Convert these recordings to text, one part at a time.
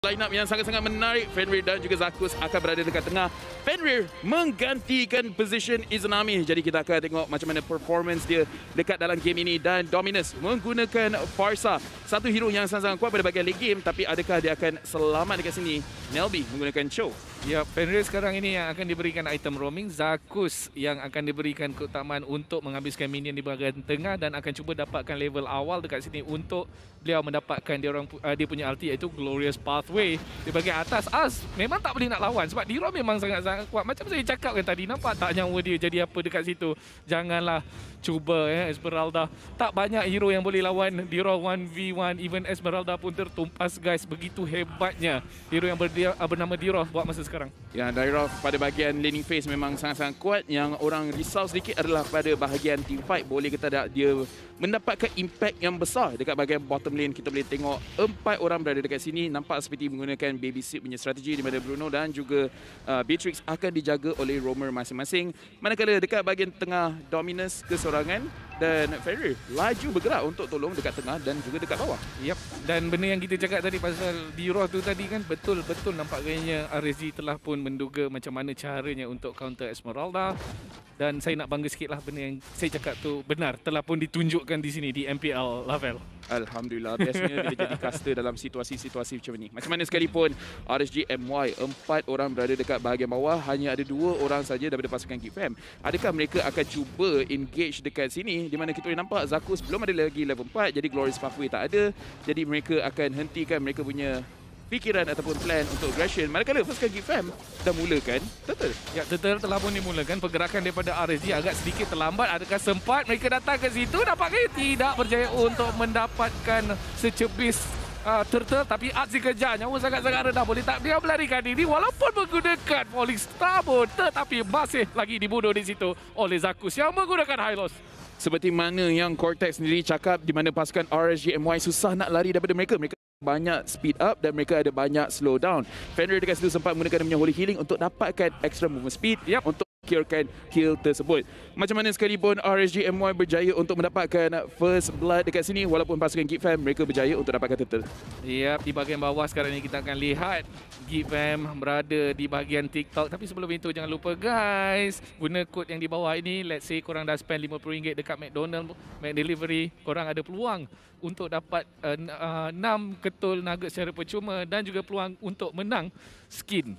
line up yang sangat-sangat menarik. Fenrir dan juga Zakus akan berada dekat tengah. Fenrir menggantikan position Izanami. Jadi kita akan tengok macam mana performance dia dekat dalam game ini. Dan Dominus menggunakan Farsa, satu hero yang sangat-sangat kuat pada bahagian late game. Tapi adakah dia akan selamat dekat sini? Nelby menggunakan Cho. Ya, Fenrir sekarang ini yang akan diberikan item roaming. Zakus yang akan diberikan keutamaan untuk menghabiskan minion di bahagian tengah dan akan cuba dapatkan level awal dekat sini untuk beliau mendapatkan dia punya ulti, iaitu Glorious Pathway di bahagian atas. Az memang tak boleh nak lawan sebab Diro memang sangat-sangat kuat. Macam saya cakap kan tadi, nampak tak nyawa dia jadi apa dekat situ. Janganlah cuba Esmeralda. Tak banyak hero yang boleh lawan Diro 1v1. Even Esmeralda pun tertumpas guys. Begitu hebatnya hero yang bernama Diro buat masa sekarang. Ya, Dairov pada bahagian laning phase memang sangat-sangat kuat. Yang orang risau sedikit adalah pada bahagian team fight. Boleh kita tak dia mendapatkan impact yang besar dekat bahagian bottom lane. Kita boleh tengok 4 orang berada dekat sini. Nampak seperti menggunakan babysit punya strategi di mana Bruno dan juga Beatrix akan dijaga oleh roamer masing-masing. Manakala dekat bahagian tengah Dominus kesorangan dan Fenrir laju bergerak untuk tolong dekat tengah dan juga dekat bawah. Yep. Dan benda yang kita cakap tadi pasal Diro tu tadi kan betul-betul nampak gayanya RSG telah pun menduga macam mana caranya untuk counter Esmeralda. Dan saya nak bangga sikit lah benda yang saya cakap tu benar. Telah pun ditunjukkan di sini di MPL Lavelle. Alhamdulillah, biasanya bila jadi caster dalam situasi-situasi macam ni. Macam mana sekalipun RSG MY 4 orang berada dekat bahagian bawah, hanya ada 2 orang saja daripada pasukan Geek Fam. Adakah mereka akan cuba engage dekat sini di mana kita boleh nampak Zakus belum ada lagi level 4, jadi Glorious Pathway tak ada. Jadi mereka akan hentikan mereka punya fikiran ataupun plan untuk aggression. Manakala pasukan Geek Fam dah mulakan Turtle. Ya, Turtle telah pun dimulakan. Pergerakan daripada RSG agak sedikit terlambat. Adakah sempat mereka datang ke situ? Nampaknya tidak berjaya untuk mendapatkan secebis Turtle. Tapi Az dikejar. Nyawa sangat-sangat rendah. Boleh tak dia melarikan diri walaupun menggunakan Falling Star pun. Tetapi masih lagi dibunuh di situ oleh Zakus yang menggunakan Hylos. Seperti mana yang Cortex sendiri cakap, di mana pasukan RSG MY susah nak lari daripada mereka. Mereka banyak speed up dan mereka ada banyak slow down. Fenrir dekat situ sempat menggunakan dia punya Holy Healing untuk dapatkan extra movement speed untuk securkan kill tersebut. Macam mana sekalipun RSG MY berjaya untuk mendapatkan first blood dekat sini, walaupun pasukan Geek Fam mereka berjaya untuk dapatkan Turtle. Ya, di bahagian bawah sekarang ni kita akan lihat Geek Fam berada di bahagian TikTok. Tapi sebelum itu jangan lupa guys, guna kod yang di bawah ini. Let's say korang dah spend RM50 dekat McDonald, McDelivery, korang ada peluang untuk dapat 6 ketul nugget secara percuma dan juga peluang untuk menang skin.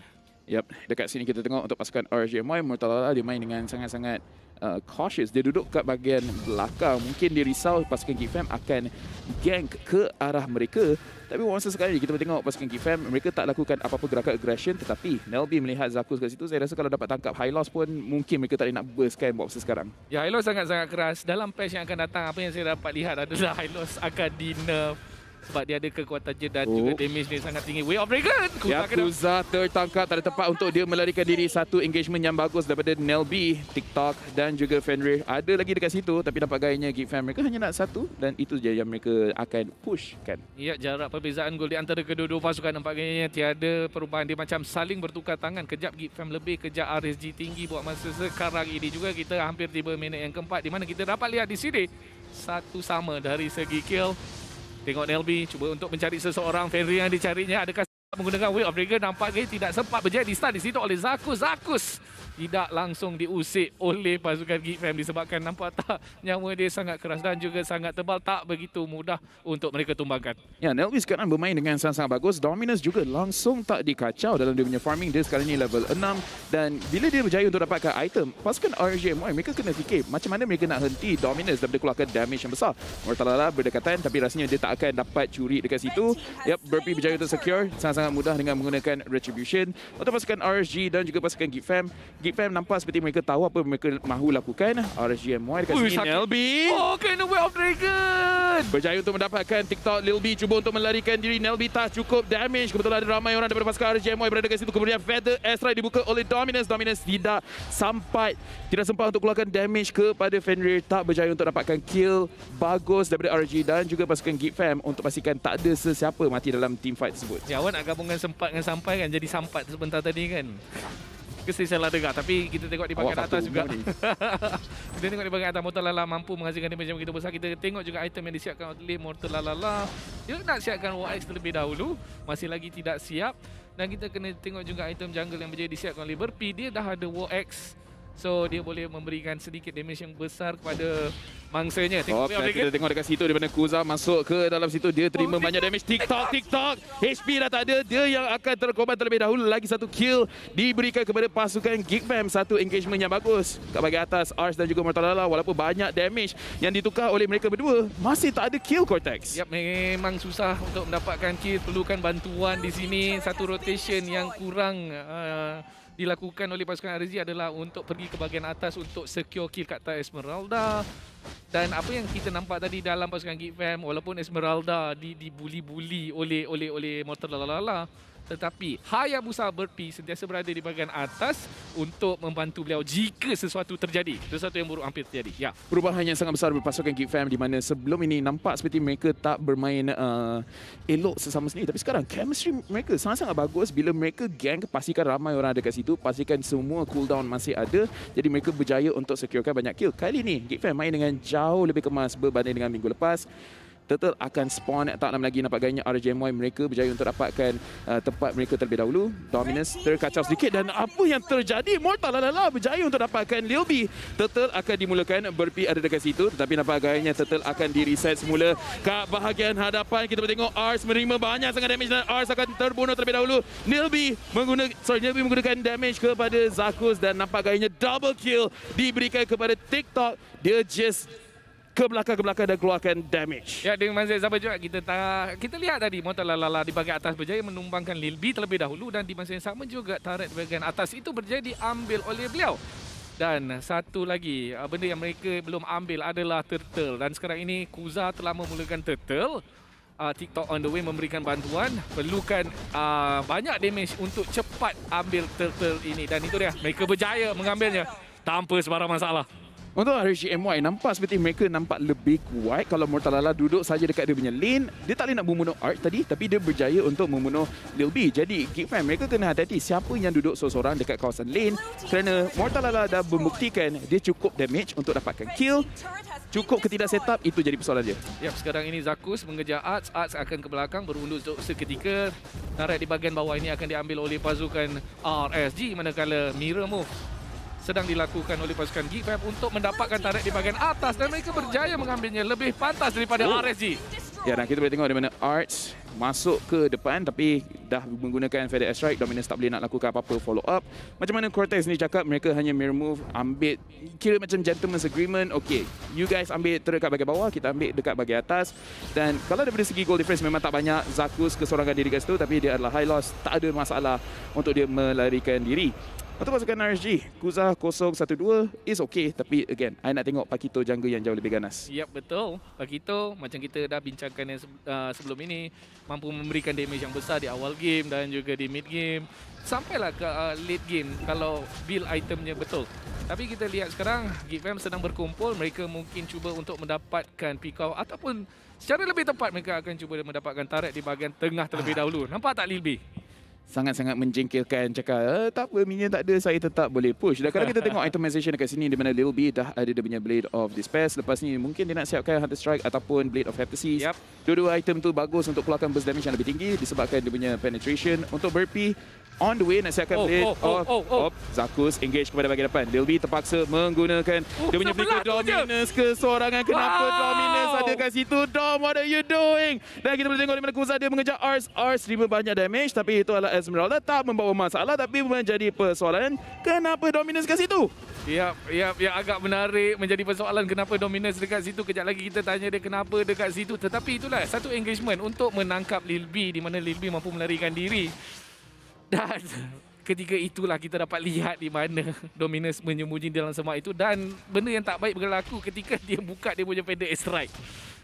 Yep, dekat sini kita tengok untuk pasukan RSGMY, Murtalala dia main dengan sangat-sangat cautious. Dia duduk kat bahagian belakang. Mungkin dia risau pasukan Geek Fam akan gank ke arah mereka. Tapi masa sekali kita tengok pasukan Geek Fam, mereka tak lakukan apa-apa gerakan aggression. Tetapi Nelby melihat Zakus kat situ, saya rasa kalau dapat tangkap Hylos pun mungkin mereka tak boleh nak burstkan buat masa sekarang. Ya, Hylos sangat-sangat keras. Dalam patch yang akan datang, apa yang saya dapat lihat adalah Hylos akan di-nerf sebab dia ada kekuatan je dan juga damage dia sangat tinggi. Way of Dragon! Yakuza tertangkap, tak ada tempat untuk dia melarikan diri. Satu engagement yang bagus daripada Nelby, TikTok dan juga Fenrir. Ada lagi dekat situ tapi nampak gayanya Geek Fam mereka hanya nak satu dan itu je yang mereka akan pushkan. Ya, jarak perbezaan gol di antara kedua-dua pasukan nampak gayanya tiada perubahan. Dia macam saling bertukar tangan. Kejap Geek Fam lebih, kejap RSG tinggi buat masa sekarang ini. Juga kita hampir tiba minit yang keempat di mana kita dapat lihat di sini satu sama dari segi kill. Tengok Nelby cuba untuk mencari seseorang. Fenrir yang dicarinya, adakah menggunakan Way of Dragon? Nampaknya tidak sempat berjaya di stun di situ oleh Zakus. Zakus tidak langsung diusik oleh pasukan Geek Fam disebabkan nampak tak nyawa dia sangat keras dan juga sangat tebal. Tak begitu mudah untuk mereka tumbangkan. Ya, Nelby sekarang bermain dengan sangat-sangat bagus. Dominus juga langsung tak dikacau dalam dia punya farming. Dia sekarang ni level 6 dan bila dia berjaya untuk dapatkan item, pasukan RSGMY mereka kena fikir macam mana mereka nak henti Dominus daripada keluarkan damage yang besar. Murtalala berdekatan tapi rasanya dia tak akan dapat curi dekat situ. Yep, Burpee berjaya untuk secure sangat-sangat mudah dengan menggunakan Retribution. Untuk pasukan RSG dan juga pasukan Geek Fam, Geek Fam nampak seperti mereka tahu apa mereka mahu lakukan. RSGMY dekat sini, Nelby. Oh, kena Way of Dragon! Berjaya untuk mendapatkan TikTok. Lil B cuba untuk melarikan diri. Nelby tak cukup damage. Kebetulan ada ramai orang daripada pasukan RSGMY berada dekat situ. Kemudian Feather Airstrike dibuka oleh Dominus. Dominus tidak sempat untuk keluarkan damage kepada Fenrir. Tak berjaya untuk dapatkan kill bagus daripada RSG dan juga pasukan Geek Fam untuk pastikan tak ada sesiapa mati dalam team fight tersebut. Ya, awak nak gabungkan sempat dengan sampai kan, jadi sampat sebentar tadi kan. salah dengar. Tapi kita tengok di bahagian Awak atas satu juga. umur ni. Kita tengok di bahagian atas Mortal Lala mampu menghasilkan damage yang begitu besar. Kita tengok juga item yang disiapkan oleh Mortal Lala. Dia nak siapkan WX terlebih dahulu. Masih lagi tidak siap. Dan kita kena tengok juga item jungle yang berjaya disiapkan oleh Burpee. Dia dah ada WX. So dia boleh memberikan sedikit damage yang besar kepada mangsanya. Oh, kita tengok dekat situ di mana Kuza masuk ke dalam situ, dia terima banyak damage. TikTok. HP dah tak ada. Dia yang akan terkorban terlebih dahulu. Lagi satu kill diberikan kepada pasukan Geek Fam. Satu engagement yang bagus kat bahagian atas Ars dan juga Mortal Lala. Walaupun banyak damage yang ditukar oleh mereka berdua, masih tak ada kill Cortex. Yap, memang susah untuk mendapatkan kill. Perlukan bantuan di sini. Satu rotation yang kurang dilakukan oleh pasukan RZ adalah untuk pergi ke bahagian atas untuk secure kill kat atas Esmeralda. Dan apa yang kita nampak tadi dalam pasukan Geek Fam, walaupun Esmeralda dibuli-buli oleh Mortal Lala, tetapi Hayabusa Burpee sentiasa berada di bahagian atas untuk membantu beliau jika sesuatu terjadi. Sesuatu yang buruk hampir terjadi. Ya. Perubahan yang sangat besar berpasukan Geek Fam di mana sebelum ini nampak seperti mereka tak bermain elok sesama sendiri. Tapi sekarang chemistry mereka sangat-sangat bagus. Bila mereka gang, pastikan ramai orang ada kat situ. Pastikan semua cooldown masih ada. Jadi mereka berjaya untuk securekan banyak kill. Kali ni Geek Fam main dengan jauh lebih kemas berbanding dengan minggu lepas. Turtle akan spawn, tak lama lagi nampak gayanya RJMY. Mereka berjaya untuk dapatkan tempat mereka terlebih dahulu. Dominance terkacau sedikit dan apa yang terjadi? Mortal Lala berjaya untuk dapatkan Lil B. Turtle akan dimulakan, Burpee ada dekat situ, tetapi nampak gayanya Turtle akan di reset semula kat bahagian hadapan. Kita boleh tengok Ars menerima banyak sangat damage dan Ars akan terbunuh terlebih dahulu. Lil B menggunakan damage kepada Zakus dan nampak gayanya double kill diberikan kepada TikTok. Dia just ke belakang dan keluarkan damage. Ya, dengan Manzil Zabar juga kita lihat tadi Mortal Lala di bahagian atas berjaya menumbangkan Lil B terlebih dahulu dan di masa yang sama juga turret di bahagian atas itu berjaya diambil oleh beliau. Dan satu lagi benda yang mereka belum ambil adalah Turtle dan sekarang ini Kuza telah memulakan Turtle. TikTok on the way memberikan bantuan, perlukan banyak damage untuk cepat ambil Turtle ini dan itu dia, mereka berjaya mengambilnya tanpa sebarang masalah. Untuk RGMY nampak seperti mereka nampak lebih kuat. Kalau Mortal Lala duduk saja dekat dia punya lane, dia tak boleh nak membunuh Arch tadi, tapi dia berjaya untuk membunuh Lil B. Jadi Geek Fam mereka kena hati-hati siapa yang duduk seorang-seorang dekat kawasan lane, kerana Mortal Lala dah membuktikan dia cukup damage untuk dapatkan kill. Cukup ke tidak setup, itu jadi persoalan dia. Yap, sekarang ini Zakus mengejar Arts. Arts akan ke belakang berundur seketika. Turret di bahagian bawah ini akan diambil oleh pasukan RSG, manakala mirror move sedang dilakukan oleh pasukan Geek Fam untuk mendapatkan turret di bahagian atas dan mereka berjaya mengambilnya lebih pantas daripada RSG. Ya, dan kita boleh tengok di mana Arts masuk ke depan tapi dah menggunakan Feather Strike. Dominance tak boleh nak lakukan apa-apa follow up. Macam mana Cortex ni cakap, mereka hanya mirror move, ambil kira macam gentleman's agreement. Okay, you guys ambil turret kat bahagian bawah, kita ambil dekat bahagian atas. Dan kalau daripada segi goal difference memang tak banyak, Zakus kesorangan diri kat situ, tapi dia adalah high loss, tak ada masalah untuk dia melarikan diri. Untuk pasukan RSG, Kuza 0-1-2 is okay. Tapi again, I nak tengok Pakito jungle yang jauh lebih ganas. Yap, betul. Pakito, macam kita dah bincangkan yang sebelum ini, mampu memberikan damage yang besar di awal game dan juga di mid game. Sampailah ke late game kalau build itemnya betul. Tapi kita lihat sekarang, Geek Fam sedang berkumpul. Mereka mungkin cuba untuk mendapatkan pick off ataupun secara lebih tepat mereka akan cuba mendapatkan turret di bahagian tengah terlebih dahulu. Nampak tak Lil B? Sangat-sangat menjengkelkan, cakap tak apa, minion tak ada, saya tetap boleh push. Dan kalau kita tengok itemization dekat sini di mana Lil B dah ada dia punya Blade of Despair. Lepas ni mungkin dia nak siapkan Hunter Strike ataupun Blade of Heptasis. Dua-dua item tu bagus untuk keluarkan burst damage yang lebih tinggi disebabkan dia punya penetration. Untuk Burpee on the way nak siapkan Blade of Zakus engage kepada bahagian depan. Lil B terpaksa menggunakan dia punya flicker Dominance kesorangan. Kenapa Dominance ada kat situ? Dom, what are you doing? Dan kita boleh tengok di mana Kuza dia mengejar Ars. Ars terima banyak damage tapi itu adalah Esmeralda tak membawa masalah, tapi menjadi persoalan kenapa Dominance kat situ? Ya, agak menarik menjadi persoalan kenapa Dominance dekat situ. Kejap lagi kita tanya dia kenapa dekat situ. Tetapi itulah satu engagement untuk menangkap Lil B di mana Lil B mampu melarikan diri. Dan ketika itulah kita dapat lihat di mana Dominance menyembunyi dalam semak itu dan benda yang tak baik berlaku ketika dia buka dia punya Feather Strike.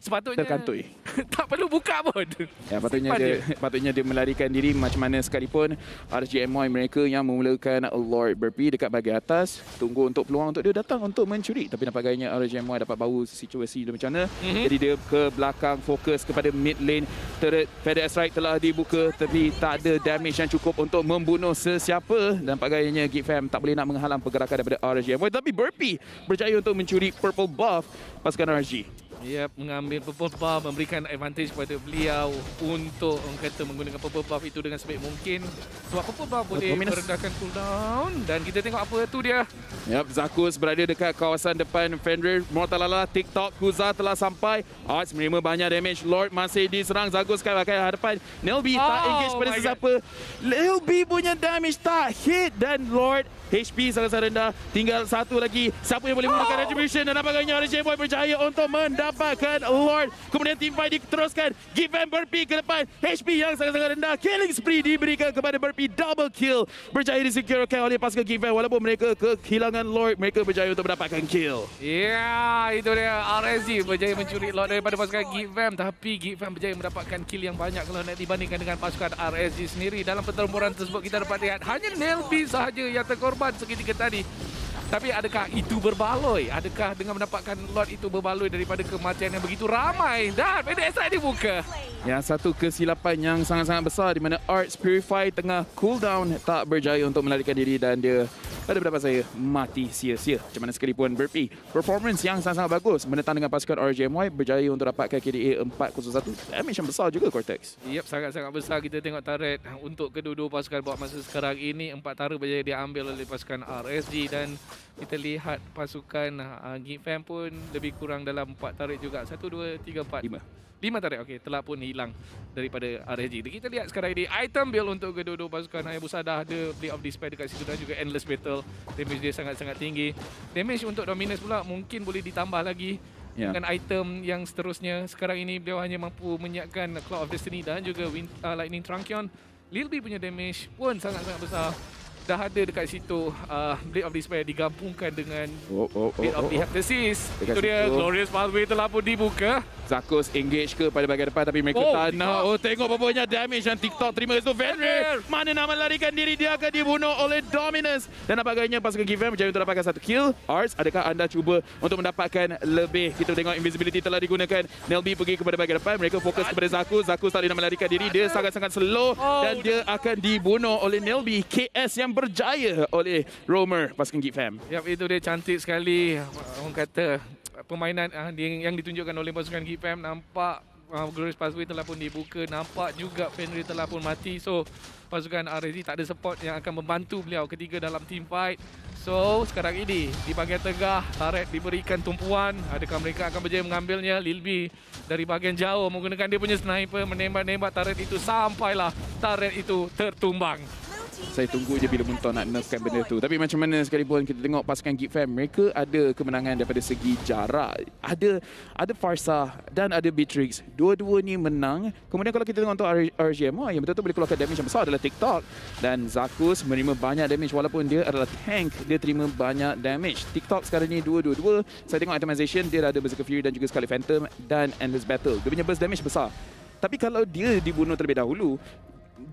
Sepatutnya terkantoi. tak perlu buka pun. Ya, Simpan patutnya dia melarikan diri macam mana sekalipun. RGMY mereka yang memulakan Lord Burpee dekat bahagian atas. Tunggu untuk peluang untuk dia datang untuk mencuri. Tapi nampak gayanya RGMY dapat bau situasi dia macam mana. Jadi dia ke belakang, fokus kepada mid lane. Turret Feather Strike telah dibuka tapi tak ada damage yang cukup untuk membunuh sesiapa. Dan nampak gayanya Gitfam tak boleh nak menghalang pergerakan daripada RGMY. Tapi Burpee berjaya untuk mencuri purple buff pasukan RG. Yep, mengambil purple buff, memberikan advantage kepada beliau untuk orang kata menggunakan purple buff itu dengan sebaik mungkin. Sebab purple buff boleh merendahkan cooldown dan kita tengok apa tu dia. Yep, Zakus berada dekat kawasan depan Fenrir. Mortalala, TikTok, Kuza telah sampai. Arts menerima banyak damage. Lord masih diserang. Zakus kat hadapan. Nelby tak engage pada sesiapa. Nelby punya damage tak hit dan Lord HP sangat-sangat rendah. Tinggal satu lagi. Siapa yang boleh menggunakan retribution dan apakahnya RJ Boy berjaya untuk mendapatkan Lord. Kemudian team fight diteruskan. Gitfam Burpee ke depan. HP yang sangat-sangat rendah. Killing spree diberikan kepada Burpee. Double kill. Berjaya disecure oleh pasukan Gitfam. Walaupun mereka kehilangan Lord, mereka berjaya untuk mendapatkan kill. Ya, itu dia. RSG berjaya mencuri Lord daripada pasukan Gitfam. Tapi Gitfam berjaya mendapatkan kill yang banyak kalau nak dibandingkan dengan pasukan RSG sendiri. Dalam pertempuran tersebut kita dapat lihat hanya Nelby sahaja yang terkorban seketika tadi. Tapi adakah itu berbaloi? Adakah dengan mendapatkan Lord itu berbaloi daripada kematian yang begitu ramai? Dan PDSI dibuka. Yang satu kesilapan yang sangat-sangat besar di mana Arts Purify tengah cooldown tak berjaya untuk melarikan diri dan dia pada pendapat saya mati sia-sia. Macam mana sekalipun Burpee performance yang sangat-sangat bagus menentang dengan pasukan RGMY berjaya untuk dapatkan KDA 401. Damage yang besar juga Cortex. Yep, sangat-sangat besar. Kita tengok turret untuk kedua-dua pasukan buat masa sekarang ini. 4 turret berjaya diambil oleh pasukan RSG dan kita lihat pasukan Gitfam pun lebih kurang dalam 4 turret juga. 1, 2, 3, 4. 5 turret, okey, telah pun hilang daripada RSG. Kita lihat sekarang ini item build untuk kedua-dua pasukan Hayabusa dah ada Blade of Despair dekat situ dan juga Endless Battle. Damage dia sangat-sangat tinggi. Damage untuk Dominus pula mungkin boleh ditambah lagi dengan item yang seterusnya. Sekarang ini beliau hanya mampu menyiapkan Cloud of Destiny dan juga Lightning Truncheon. Lil B punya damage pun sangat-sangat besar. Dah ada dekat situ Blade of Despair digabungkan dengan Blade of the Heptasis. Itu dia, Glorious Pathway telah pun dibuka. Zakus engage ke pada bahagian depan tapi mereka tak nak. Tengok apa banyak damage yang TikTok terima itu Fenrir. Mana nak melarikan diri, dia akan dibunuh oleh Dominus. Dan nampaknya pasukan Gitfam berjaya untuk dapatkan satu kill. Arts, adakah anda cuba untuk mendapatkan lebih? Kita tengok invisibility telah digunakan. Nelby pergi kepada bahagian depan. Mereka fokus kepada Zakus. Zakus tak boleh nak melarikan diri. Dia sangat-sangat slow dan dia akan dibunuh oleh Nelby. KS yang berjaya oleh Roamer pasukan Gitfam. Yap, itu dia cantik sekali. Orang kata permainan yang ditunjukkan oleh pasukan Gitfam. Nampak Glorious Pathway telah pun dibuka. Nampak juga Fenrir telah pun mati. So pasukan RSG tak ada support yang akan membantu beliau ketika dalam team fight. So sekarang ini di bahagian tengah turret diberikan tumpuan. Adakah mereka akan berjaya mengambilnya? Lil B dari bahagian jauh menggunakan dia punya sniper menembak-nembak turret itu sampailah turret itu tertumbang. Saya tunggu je bila Munton nak nerfkan benda tu. Tapi macam mana sekalipun kita tengok pasukan Gitfam, mereka ada kemenangan daripada segi jarak. Ada Farsa dan ada Beatrix. Dua-dua ni menang. Kemudian kalau kita tengok untuk RGMY yang betul-betul boleh keluarkan damage yang besar adalah TikTok. Dan Zakus menerima banyak damage walaupun dia adalah tank. Dia terima banyak damage. TikTok sekarang ni 2-2-2. Saya tengok itemization, dia ada Berserker Fury dan juga Scarlet Phantom dan Endless Battle. Dia punya burst damage besar. Tapi kalau dia dibunuh terlebih dahulu,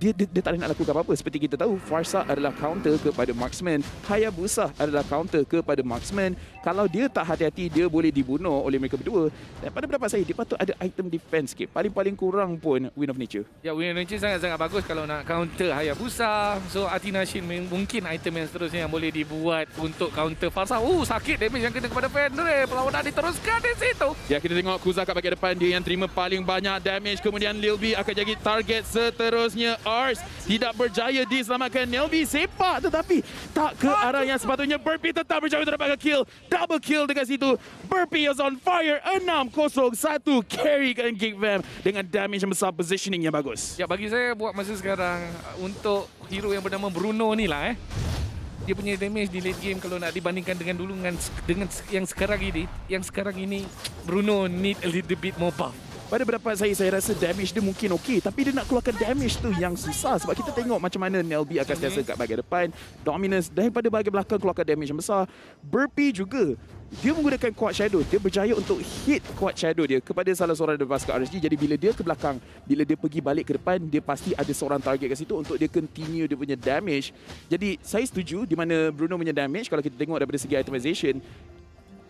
dia tak boleh nak lakukan apa-apa. Seperti kita tahu, Farsa adalah counter kepada marksman. Hayabusa adalah counter kepada marksman. Kalau dia tak hati-hati, dia boleh dibunuh oleh mereka berdua. Dan pada pendapat saya, dia patut ada item defense sikit. Paling-paling kurang pun Wind of Nature. Ya, Wind of Nature sangat-sangat bagus kalau nak counter Hayabusa. So, Athena Shin mungkin item yang seterusnya yang boleh dibuat untuk counter Farsa. Sakit damage yang kena kepada Fenrir. Perlawanan diteruskan di situ. Ya, kita tengok Kuza kat bahagian depan. Dia yang terima paling banyak damage. Kemudian Lil B akan jadi target seterusnya. Ars tidak berjaya diselamatkan. Nelby sepak tetapi tak ke arah yang sepatutnya. Burpee tetap berjaya untuk dapatkan kill. Double kill dekat situ. Burpee is on fire. 6-0-1 carry kan Gitfam dengan damage yang besar, positioning yang bagus. Ya, bagi saya buat masa sekarang untuk hero yang bernama Bruno ni lah dia punya damage di late game kalau nak dibandingkan dengan dulu dengan yang sekarang ini Bruno need a little bit more buff. Pada pendapat saya rasa damage dia mungkin okey. Tapi dia nak keluarkan damage tu yang susah. Sebab kita tengok macam mana Nelby akan sentiasa kat bahagian depan. Dominus daripada bahagian belakang keluarkan damage yang besar. Burpee juga dia menggunakan Quad Shadow. Dia berjaya untuk hit Quad Shadow dia kepada salah seorang daripada pasukan RSG. Jadi bila dia ke belakang, bila dia pergi balik ke depan, dia pasti ada seorang target kat situ untuk dia continue dia punya damage. Jadi saya setuju di mana Bruno punya damage, kalau kita tengok daripada segi itemization,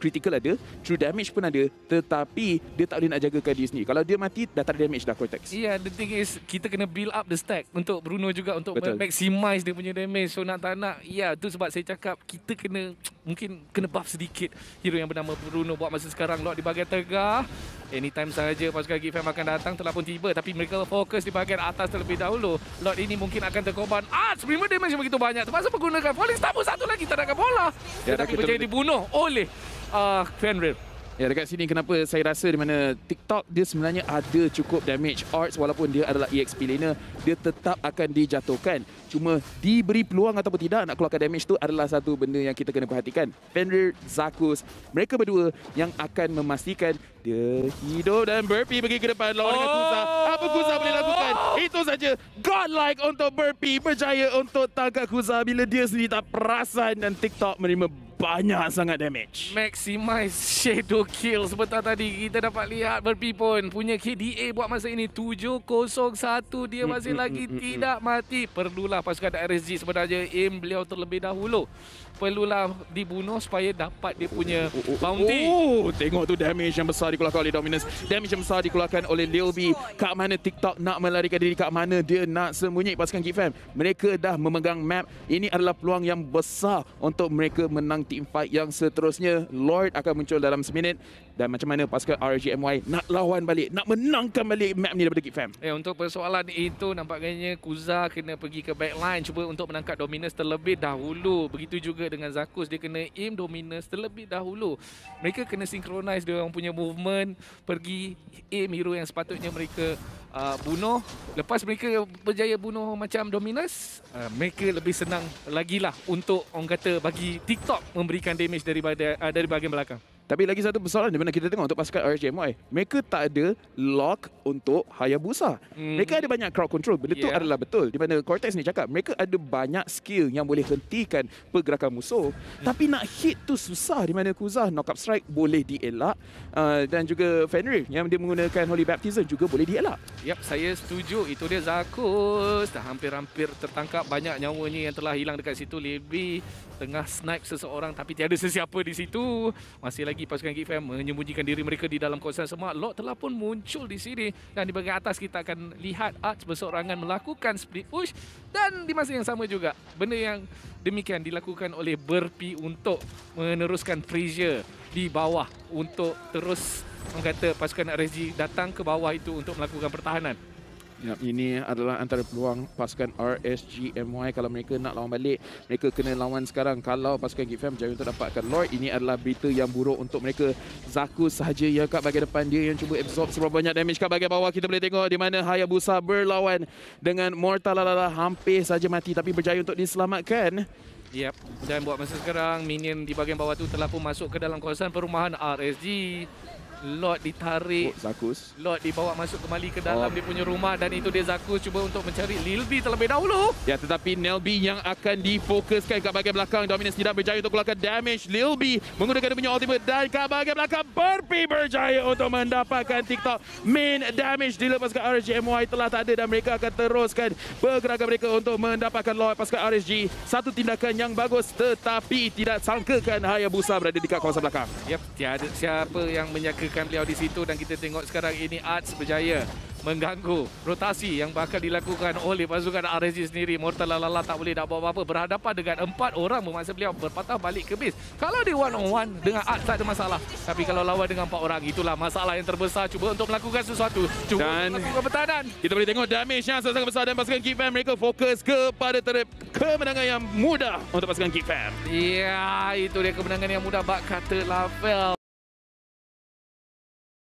critical ada, true damage pun ada, tetapi dia tak boleh nak jagakan dia sendiri. Kalau dia mati, dah tak ada damage dah Cortex. Yeah, the thing is, kita kena build up the stack untuk Bruno juga untuk Betul. maximize dia punya damage. So nak tak nak, ya, tu sebab saya cakap kita kena mungkin kena buff sedikit hero yang bernama Bruno buat masa sekarang. Lord di bahagian tengah, anytime sahaja pasukan Geek Fam akan datang, telah pun tiba, tapi mereka fokus di bahagian atas terlebih dahulu. Lord ini mungkin akan terkorban. Terima damage yang begitu banyak, terpaksa menggunakan Falling Star pun satu lagi terhadap bola. Ya, Tetapi berjaya dibunuh oleh Fenrir. Ya, dekat sini kenapa saya rasa di mana TikTok dia sebenarnya ada cukup damage. Arts walaupun dia adalah EXP laner, dia tetap akan dijatuhkan. Cuma diberi peluang ataupun tidak nak keluarkan damage tu adalah satu benda yang kita kena perhatikan. Fenrir, Zakus, mereka berdua yang akan memastikan dia hidup dan Burpee pergi ke depan lawan dengan Kuza. Apa Kuza boleh lakukan? Itu saja. Godlike untuk Burpee, berjaya untuk tangkap Kuza bila dia sendiri tak perasan dan TikTok menerima banyak sangat damage. Maximize shadow kill. Sebentar tadi kita dapat lihat Burpee pun punya KDA buat masa ini 701. Dia masih lagi tidak mati. Perlulah pasukan RSG sebenarnya aim beliau terlebih dahulu. Perlulah dibunuh supaya dapat dia punya bounty. Tengok tu damage yang besar dikeluarkan oleh Dominus. Damage yang besar dikeluarkan oleh Lil B. Kat mana TikTok nak melarikan diri, kat mana dia nak sembunyi pasukan Geek Fam. Mereka dah memegang map. Ini adalah peluang yang besar untuk mereka menang team fight yang seterusnya. Lord akan muncul dalam seminit. Dan macam mana pasukan RGMY nak lawan balik, nak menangkan balik map ni daripada Geek Fam. Untuk persoalan itu nampaknya Kuza kena pergi ke backline cuba untuk menangkap Dominus terlebih dahulu. Begitu juga dengan Zakus, dia kena aim Dominus terlebih dahulu. Mereka kena synchronize dia orang punya movement, pergi aim hero yang sepatutnya mereka bunuh. Lepas mereka berjaya bunuh macam Dominus, mereka lebih senang lagi lah untuk orang kata bagi TikTok memberikan damage dari bahagian belakang. Tapi lagi satu persoalan di mana kita tengok untuk pasukan RGMY, mereka tak ada lock untuk Hayabusa. Mereka ada banyak crowd control. Benda tu adalah betul. Di mana Cortex ni cakap mereka ada banyak skill yang boleh hentikan pergerakan musuh. Tapi nak hit tu susah. Di mana Kuza knock up strike boleh dielak. Dan juga Fenrir yang dia menggunakan Holy Baptism juga boleh dielak. Yap, saya setuju. Itu dia Zakus. Dah hampir-hampir tertangkap. Banyak nyawanya yang telah hilang dekat situ. Lebih tengah snipe seseorang tapi tiada sesiapa di situ. Masih lagi pasukan Geek Fam menyembunyikan diri mereka di dalam kawasan semak. Lord telah pun muncul di sini dan di bahagian atas kita akan lihat Arts berseorangan melakukan split push dan di masa yang sama juga benda yang demikian dilakukan oleh Burpee untuk meneruskan pressure di bawah untuk terus mengkata pasukan RSG datang ke bawah itu untuk melakukan pertahanan. Ya, ini adalah antara peluang pasukan RSGMY. Kalau mereka nak lawan balik, mereka kena lawan sekarang. Kalau pasukan Geek Fam jaya untuk dapatkan Lord, ini adalah berita yang buruk untuk mereka. Zakus sahaja yang kat bahagian depan dia yang cuba absorb seberapa banyak damage. Kat bahagian bawah kita boleh tengok di mana Hayabusa berlawan dengan Mortalala, hampir saja mati tapi berjaya untuk diselamatkan. Yep. Dan buat masa sekarang minion di bahagian bawah tu telah pun masuk ke dalam kawasan perumahan RSG. Lord ditarik. Zakus. Lord dibawa masuk kembali ke dalam dia punya rumah dan itu dia Zakus cuba untuk mencari Lil B terlebih dahulu. Ya, tetapi Nelby yang akan difokuskan kat bahagian belakang. Dominus tidak berjaya untuk keluarkan damage. Lil B menggunakan dia punya ultimate dan kat bahagian belakang Burpee berjaya untuk mendapatkan TikTok main damage. Dilepaskan RSGMY telah tak ada dan mereka akan teruskan pergerakan mereka untuk mendapatkan Lord. Pasukan RSG satu tindakan yang bagus tetapi tidak sangkakan Hayabusa berada di kat kawasan belakang. Yep, tiada siapa yang menyangka beliau di situ dan kita tengok sekarang ini Arts berjaya mengganggu rotasi yang bakal dilakukan oleh pasukan RSG sendiri. Mortalala tak boleh nak buat apa-apa berhadapan dengan 4 orang bermaksa beliau berpatah balik ke base. Kalau dia one on one dengan Arts tak ada masalah. Tapi kalau lawan dengan 4 orang itulah masalah yang terbesar. Cuba untuk melakukan sesuatu. Cuba dan melakukan pertahanan. Kita boleh tengok damage yang sangat besar dan pasukan Geek Fam mereka fokus kepada kemenangan yang mudah untuk pasukan Geek Fam. Ya, itu dia kemenangan yang mudah bak kata Lavelle.